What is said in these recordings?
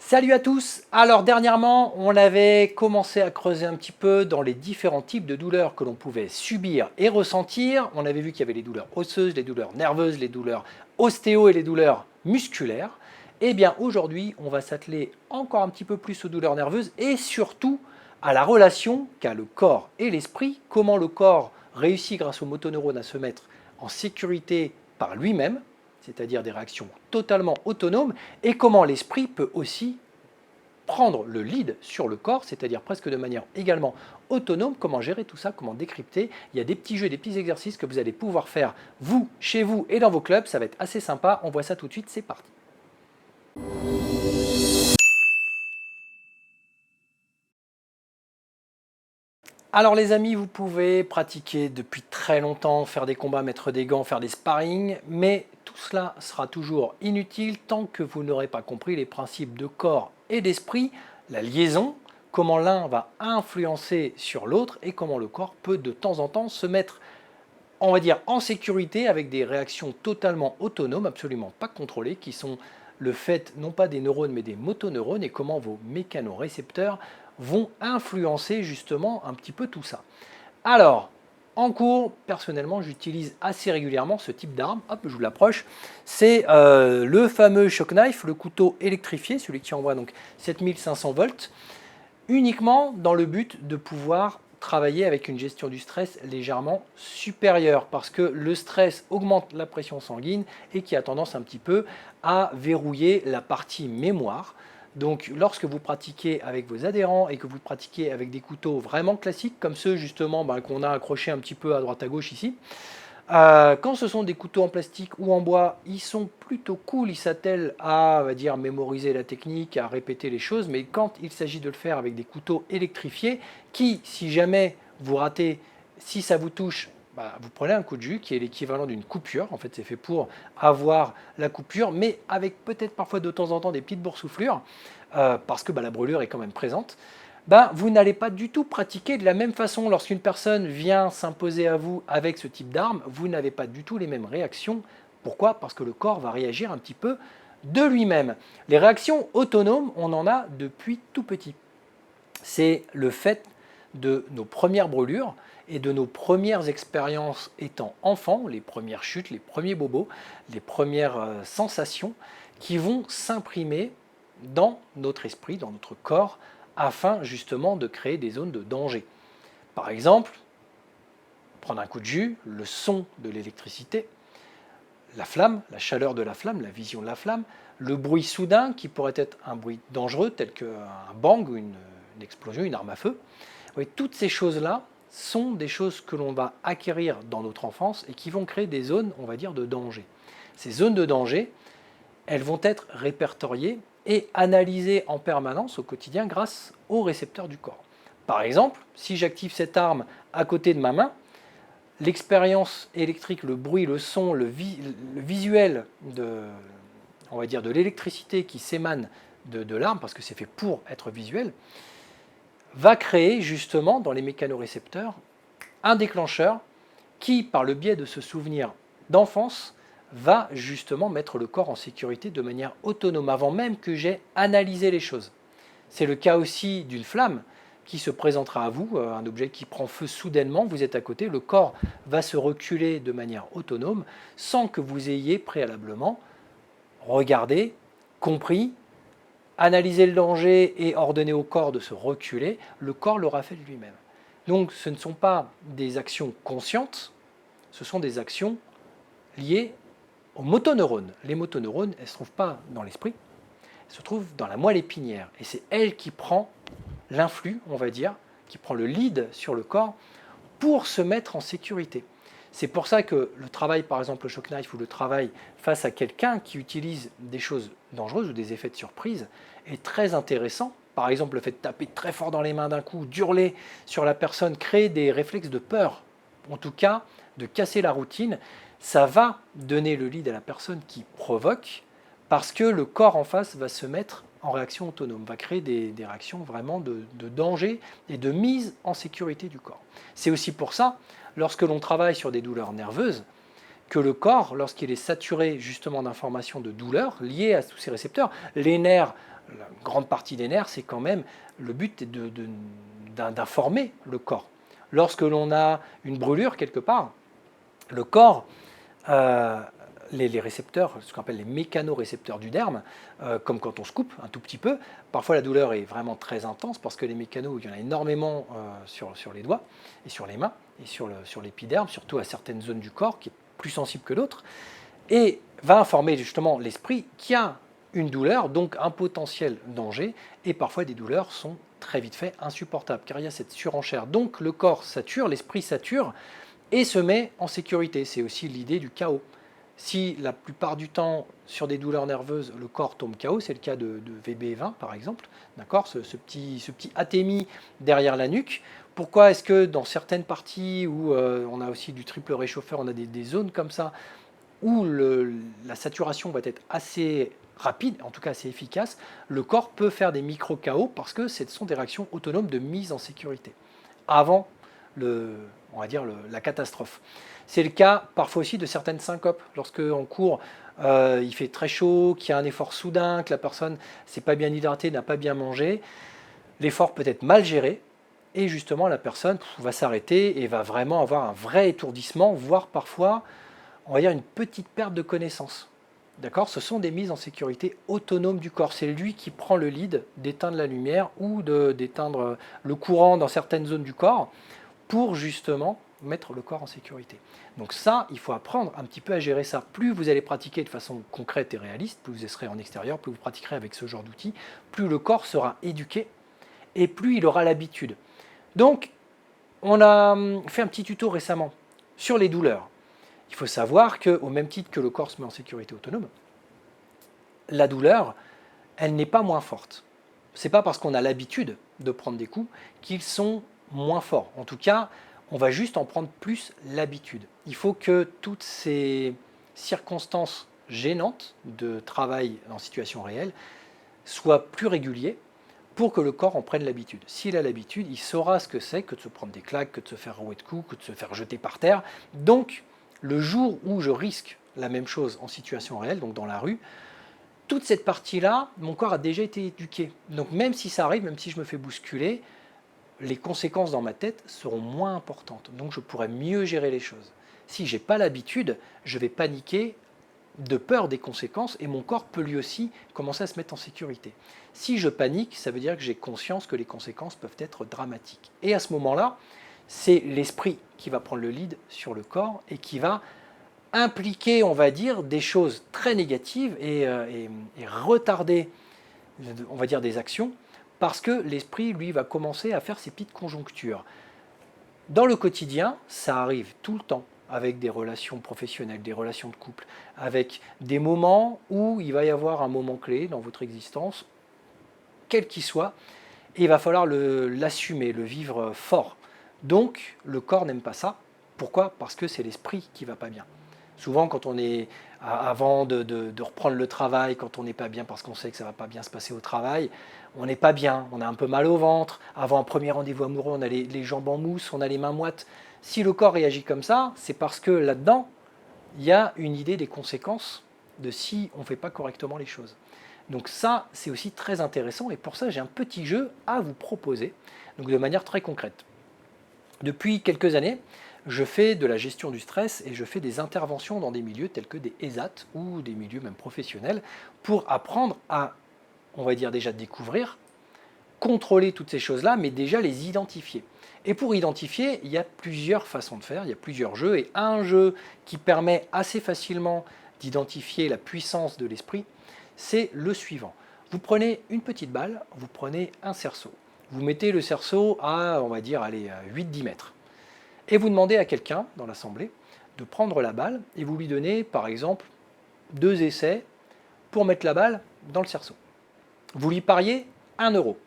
Salut à tous! Alors dernièrement, on avait commencé à creuser un petit peu dans les différents types de douleurs que l'on pouvait subir et ressentir. On avait vu qu'il y avait les douleurs osseuses, les douleurs nerveuses, les douleurs ostéo et les douleurs musculaires. Et bien aujourd'hui, on va s'atteler encore un petit peu plus aux douleurs nerveuses et surtout à la relation qu'a le corps et l'esprit, comment le corps réussit grâce aux motoneurones à se mettre en sécurité par lui-même, c'est-à-dire des réactions totalement autonomes, et comment l'esprit peut aussi prendre le lead sur le corps, c'est-à-dire presque de manière également autonome. Comment gérer tout ça, comment décrypter. Il y a des petits jeux, des petits exercices que vous allez pouvoir faire, vous, chez vous et dans vos clubs. Ça va être assez sympa. On voit ça tout de suite, c'est parti. Alors les amis, vous pouvez pratiquer depuis très longtemps, faire des combats, mettre des gants, faire des sparring, mais tout cela sera toujours inutile tant que vous n'aurez pas compris les principes de corps et d'esprit, la liaison, comment l'un va influencer sur l'autre et comment le corps peut de temps en temps se mettre, on va dire, en sécurité avec des réactions totalement autonomes, absolument pas contrôlées, qui sont le fait non pas des neurones mais des motoneurones et comment vos mécanorécepteurs vont influencer justement un petit peu tout ça. Alors, en cours, personnellement, j'utilise assez régulièrement ce type d'arme. Hop, je vous l'approche. C'est le fameux shock knife, le couteau électrifié, celui qui envoie donc 7500 volts, uniquement dans le but de pouvoir travailler avec une gestion du stress légèrement supérieure parce que le stress augmente la pression sanguine et qui a tendance un petit peu à verrouiller la partie mémoire. Donc lorsque vous pratiquez avec vos adhérents et que vous pratiquez avec des couteaux vraiment classiques comme ceux justement qu'on a accrochés un petit peu à droite à gauche ici, quand ce sont des couteaux en plastique ou en bois, ils sont plutôt cool, ils s'attellent à, on va dire, mémoriser la technique, à répéter les choses, mais quand il s'agit de le faire avec des couteaux électrifiés, qui, si jamais vous ratez, si ça vous touche, vous prenez un coup de jus qui est l'équivalent d'une coupure, en fait c'est fait pour avoir la coupure, mais avec peut-être parfois de temps en temps des petites boursouflures, parce que la brûlure est quand même présente. Vous n'allez pas du tout pratiquer de la même façon. Lorsqu'une personne vient s'imposer à vous avec ce type d'arme, vous n'avez pas du tout les mêmes réactions. Pourquoi? Parce que le corps va réagir un petit peu de lui-même. Les réactions autonomes, on en a depuis tout petit. C'est le fait de nos premières brûlures et de nos premières expériences étant enfants, les premières chutes, les premiers bobos, les premières sensations qui vont s'imprimer dans notre esprit, dans notre corps, afin justement de créer des zones de danger. Par exemple, prendre un coup de jus, le son de l'électricité, la flamme, la chaleur de la flamme, la vision de la flamme, le bruit soudain qui pourrait être un bruit dangereux tel qu'un bang ou une explosion, une arme à feu. Oui, toutes ces choses-là sont des choses que l'on va acquérir dans notre enfance et qui vont créer des zones, on va dire, de danger. Ces zones de danger, elles vont être répertoriées et analysées en permanence au quotidien grâce aux récepteurs du corps. Par exemple, si j'active cette arme à côté de ma main, l'expérience électrique, le bruit, le son, le visuel on va dire de l'électricité qui s'émane de l'arme, parce que c'est fait pour être visuel, va créer justement dans les mécanorécepteurs un déclencheur qui, par le biais de ce souvenir d'enfance, va justement mettre le corps en sécurité de manière autonome, avant même que j'aie analysé les choses. C'est le cas aussi d'une flamme qui se présentera à vous, un objet qui prend feu soudainement, vous êtes à côté, le corps va se reculer de manière autonome sans que vous ayez préalablement regardé, compris, analysé le danger et ordonné au corps de se reculer. Le corps l'aura fait de lui-même. Donc ce ne sont pas des actions conscientes, ce sont des actions liées aux motoneurones. Les motoneurones, elles ne se trouvent pas dans l'esprit, elles se trouvent dans la moelle épinière. Et c'est elle qui prend l'influx, on va dire, qui prend le lead sur le corps pour se mettre en sécurité. C'est pour ça que le travail, par exemple, le shock knife ou le travail face à quelqu'un qui utilise des choses dangereuses ou des effets de surprise est très intéressant. Par exemple, le fait de taper très fort dans les mains d'un coup, d'hurler sur la personne, créer des réflexes de peur, en tout cas de casser la routine, ça va donner le lead à la personne qui provoque parce que le corps en face va se mettre en réaction autonome, va créer des réactions vraiment de danger et de mise en sécurité du corps. C'est aussi pour ça, lorsque l'on travaille sur des douleurs nerveuses, que le corps, lorsqu'il est saturé justement d'informations de douleur liées à tous ces récepteurs, les nerfs la grande partie des nerfs, c'est quand même le but est d'informer le corps. Lorsque l'on a une brûlure quelque part, le corps, euh, les récepteurs, ce qu'on appelle les mécanorécepteurs du derme, comme quand on se coupe un tout petit peu, parfois la douleur est vraiment très intense parce que les mécanos, il y en a énormément sur les doigts et sur les mains et sur l'épiderme, surtout à certaines zones du corps qui est plus sensible que d'autres, et va informer justement l'esprit qu'il y a une douleur, donc un potentiel danger, et parfois des douleurs sont très vite fait insupportables, car il y a cette surenchère. Donc le corps sature, l'esprit sature, et se met en sécurité. C'est aussi l'idée du chaos. Si la plupart du temps, sur des douleurs nerveuses, le corps tombe KO, c'est le cas de VB20 par exemple, d'accord, ce petit athémie derrière la nuque. Pourquoi est-ce que dans certaines parties où on a aussi du triple réchauffeur, on a des zones comme ça, où la saturation va être assez rapide, en tout cas assez efficace, le corps peut faire des micro-KO parce que ce sont des réactions autonomes de mise en sécurité, avant on va dire la catastrophe. C'est le cas parfois aussi de certaines syncopes. Lorsque en cours, il fait très chaud, qu'il y a un effort soudain, que la personne ne s'est pas bien hydratée, n'a pas bien mangé, l'effort peut être mal géré, et justement la personne va s'arrêter et va vraiment avoir un vrai étourdissement, voire parfois, on va dire, une petite perte de connaissance. D'accord? Ce sont des mises en sécurité autonomes du corps. C'est lui qui prend le lead d'éteindre la lumière ou d'éteindre le courant dans certaines zones du corps pour justement mettre le corps en sécurité. Donc ça, il faut apprendre un petit peu à gérer ça. Plus vous allez pratiquer de façon concrète et réaliste, plus vous serez en extérieur, plus vous pratiquerez avec ce genre d'outils, plus le corps sera éduqué et plus il aura l'habitude. Donc, on a fait un petit tuto récemment sur les douleurs. Il faut savoir qu'au même titre que le corps se met en sécurité autonome, la douleur, elle n'est pas moins forte. Ce n'est pas parce qu'on a l'habitude de prendre des coups qu'ils sont moins forts. En tout cas, on va juste en prendre plus l'habitude. Il faut que toutes ces circonstances gênantes de travail en situation réelle soient plus réguliers pour que le corps en prenne l'habitude. S'il a l'habitude, il saura ce que c'est que de se prendre des claques, que de se faire rouer de coups, que de se faire jeter par terre. Donc, le jour où je risque la même chose en situation réelle, donc dans la rue, toute cette partie-là, mon corps a déjà été éduqué. Donc même si ça arrive, même si je me fais bousculer, les conséquences dans ma tête seront moins importantes. Donc je pourrai mieux gérer les choses. Si je n'ai pas l'habitude, je vais paniquer de peur des conséquences et mon corps peut lui aussi commencer à se mettre en sécurité. Si je panique, ça veut dire que j'ai conscience que les conséquences peuvent être dramatiques. Et à ce moment-là, c'est l'esprit qui va prendre le lead sur le corps et qui va impliquer, on va dire, des choses très négatives et retarder, on va dire, des actions parce que l'esprit, lui, va commencer à faire ses petites conjonctures. Dans le quotidien, ça arrive tout le temps avec des relations professionnelles, des relations de couple, avec des moments où il va y avoir un moment clé dans votre existence, quel qu'il soit, et il va falloir l'assumer, le vivre fort. Donc, le corps n'aime pas ça. Pourquoi? Parce que c'est l'esprit qui ne va pas bien. Souvent, quand on est avant de reprendre le travail, quand on n'est pas bien parce qu'on sait que ça ne va pas bien se passer au travail, on n'est pas bien, on a un peu mal au ventre. Avant un premier rendez-vous amoureux, on a les jambes en mousse, on a les mains moites. Si le corps réagit comme ça, c'est parce que là-dedans, il y a une idée des conséquences de si on ne fait pas correctement les choses. Donc ça, c'est aussi très intéressant et pour ça, j'ai un petit jeu à vous proposer, donc de manière très concrète. Depuis quelques années, je fais de la gestion du stress et je fais des interventions dans des milieux tels que des ESAT ou des milieux même professionnels pour apprendre à, on va dire déjà découvrir, contrôler toutes ces choses-là, mais déjà les identifier. Et pour identifier, il y a plusieurs façons de faire, il y a plusieurs jeux, et un jeu qui permet assez facilement d'identifier la puissance de l'esprit, c'est le suivant. Vous prenez une petite balle, vous prenez un cerceau. Vous mettez le cerceau à, on va dire, allez, 8-10 mètres. Et vous demandez à quelqu'un dans l'assemblée de prendre la balle et vous lui donnez, par exemple, 2 essais pour mettre la balle dans le cerceau. Vous lui pariez 1 euro.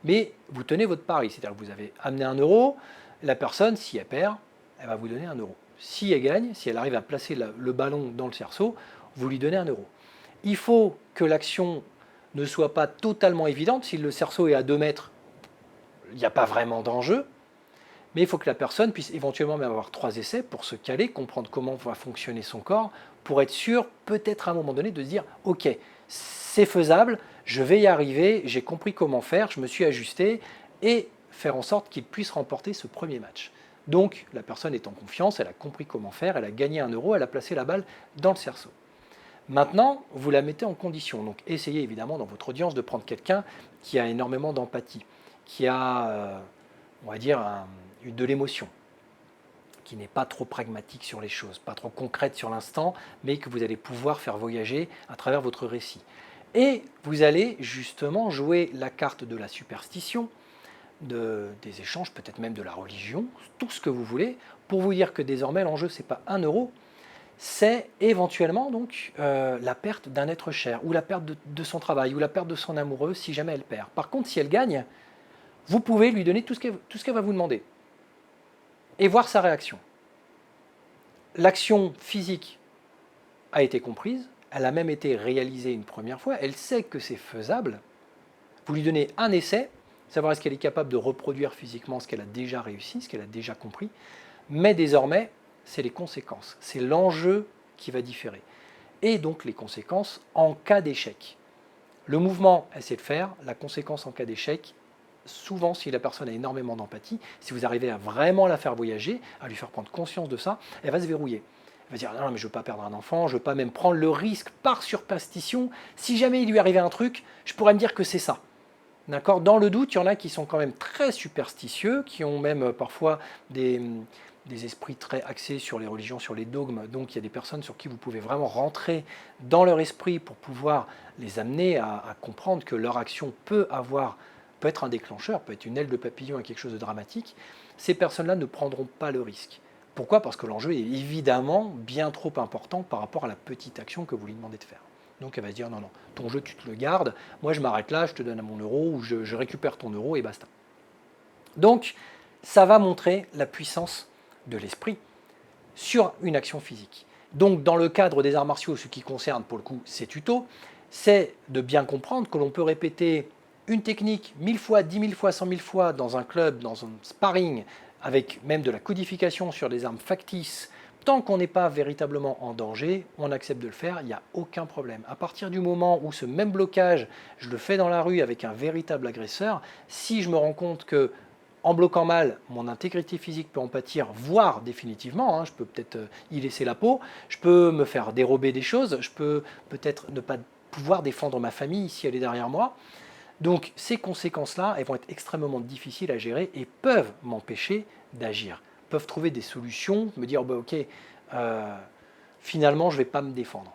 Mais vous tenez votre pari, c'est-à-dire que vous avez amené 1 euro, la personne, si elle perd, elle va vous donner 1 euro. Si elle gagne, si elle arrive à placer le ballon dans le cerceau, vous lui donnez 1 euro. Il faut que l'action ne soit pas totalement évidente. Si le cerceau est à 2 mètres, il n'y a pas vraiment d'enjeu. Mais il faut que la personne puisse éventuellement même avoir 3 essais pour se caler, comprendre comment va fonctionner son corps, pour être sûr, peut-être à un moment donné, de se dire « Ok, c'est faisable, je vais y arriver, j'ai compris comment faire, je me suis ajusté et faire en sorte qu'il puisse remporter ce premier match. Donc la personne est en confiance, elle a compris comment faire, elle a gagné 1 euro, elle a placé la balle dans le cerceau. Maintenant, vous la mettez en condition. Donc essayez évidemment dans votre audience de prendre quelqu'un qui a énormément d'empathie, qui a, on va dire, de l'émotion, qui n'est pas trop pragmatique sur les choses, pas trop concrète sur l'instant, mais que vous allez pouvoir faire voyager à travers votre récit. Et vous allez justement jouer la carte de la superstition, des échanges, peut-être même de la religion, tout ce que vous voulez, pour vous dire que désormais l'enjeu, ce n'est pas 1 euro, c'est éventuellement donc la perte d'un être cher, ou la perte de son travail, ou la perte de son amoureux si jamais elle perd. Par contre, si elle gagne, vous pouvez lui donner tout ce qu'elle va vous demander et voir sa réaction. L'action physique a été comprise, elle a même été réalisée une première fois, elle sait que c'est faisable. Vous lui donnez un essai, savoir est-ce qu'elle est capable de reproduire physiquement ce qu'elle a déjà réussi, ce qu'elle a déjà compris, mais désormais, c'est les conséquences, c'est l'enjeu qui va différer. Et donc les conséquences en cas d'échec. Le mouvement, essayez de faire, la conséquence en cas d'échec, souvent si la personne a énormément d'empathie, si vous arrivez à vraiment la faire voyager, à lui faire prendre conscience de ça, elle va se verrouiller. Elle va dire non mais je ne veux pas perdre un enfant, je ne veux pas même prendre le risque par superstition, si jamais il lui arrivait un truc, je pourrais me dire que c'est ça. D'accord ? Dans le doute, il y en a qui sont quand même très superstitieux, qui ont même parfois des esprits très axés sur les religions, sur les dogmes. Donc il y a des personnes sur qui vous pouvez vraiment rentrer dans leur esprit pour pouvoir les amener à comprendre que leur action peut être un déclencheur, peut être une aile de papillon à quelque chose de dramatique. Ces personnes-là ne prendront pas le risque. Pourquoi ? Parce que l'enjeu est évidemment bien trop important par rapport à la petite action que vous lui demandez de faire. Donc elle va se dire non, non, ton jeu tu te le gardes, moi je m'arrête là, je te donne mon euro ou je récupère ton euro et basta. Donc ça va montrer la puissance de l'esprit sur une action physique. Donc dans le cadre des arts martiaux, ce qui concerne pour le coup ces tutos, c'est de bien comprendre que l'on peut répéter une technique 1000 fois, 10 000 fois, 100 000 fois dans un club, dans un sparring, avec même de la codification sur des armes factices. Tant qu'on n'est pas véritablement en danger, on accepte de le faire, il n'y a aucun problème. À partir du moment où ce même blocage, je le fais dans la rue avec un véritable agresseur, si je me rends compte que en bloquant mal, mon intégrité physique peut en pâtir, voire définitivement, je peux peut-être y laisser la peau, je peux me faire dérober des choses, je peux peut-être ne pas pouvoir défendre ma famille si elle est derrière moi. Donc ces conséquences-là, elles vont être extrêmement difficiles à gérer et peuvent m'empêcher d'agir, peuvent trouver des solutions, me dire ok, finalement je ne vais pas me défendre,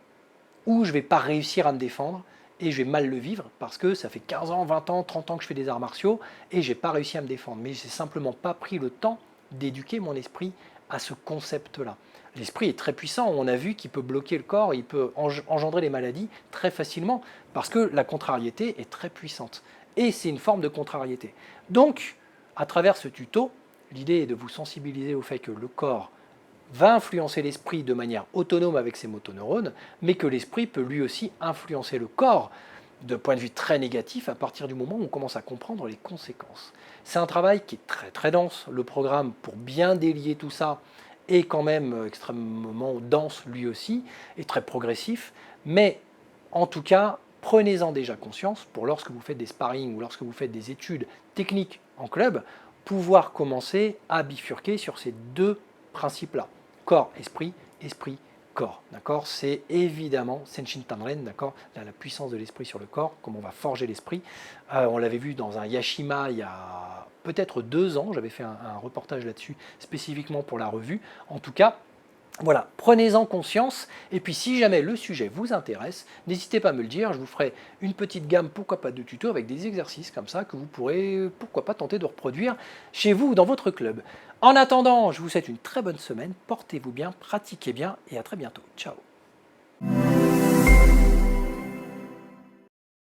ou je ne vais pas réussir à me défendre et je vais mal le vivre parce que ça fait 15 ans, 20 ans, 30 ans que je fais des arts martiaux et je n'ai pas réussi à me défendre. Mais je n'ai simplement pas pris le temps d'éduquer mon esprit à ce concept-là. L'esprit est très puissant, on a vu qu'il peut bloquer le corps, il peut engendrer les maladies très facilement parce que la contrariété est très puissante. Et c'est une forme de contrariété. Donc, à travers ce tuto, l'idée est de vous sensibiliser au fait que le corps va influencer l'esprit de manière autonome avec ses motoneurones, mais que l'esprit peut lui aussi influencer le corps de point de vue très négatif à partir du moment où on commence à comprendre les conséquences. C'est un travail qui est très très dense. Le programme, pour bien délier tout ça, est quand même extrêmement dense lui aussi, et très progressif, mais en tout cas, prenez-en déjà conscience pour lorsque vous faites des sparring ou lorsque vous faites des études techniques en club, pouvoir commencer à bifurquer sur ces deux principes-là. Corps, esprit, esprit, corps. D'accord ? C'est évidemment Senshin Tanren, d'accord ? La puissance de l'esprit sur le corps, comment on va forger l'esprit. On l'avait vu dans un Yashima il y a peut-être 2 ans, j'avais fait un reportage là-dessus spécifiquement pour la revue. En tout cas, voilà, prenez-en conscience, et puis si jamais le sujet vous intéresse, n'hésitez pas à me le dire, je vous ferai une petite gamme, pourquoi pas de tutos, avec des exercices comme ça que vous pourrez, pourquoi pas, tenter de reproduire chez vous ou dans votre club. En attendant, je vous souhaite une très bonne semaine, portez-vous bien, pratiquez bien, et à très bientôt. Ciao.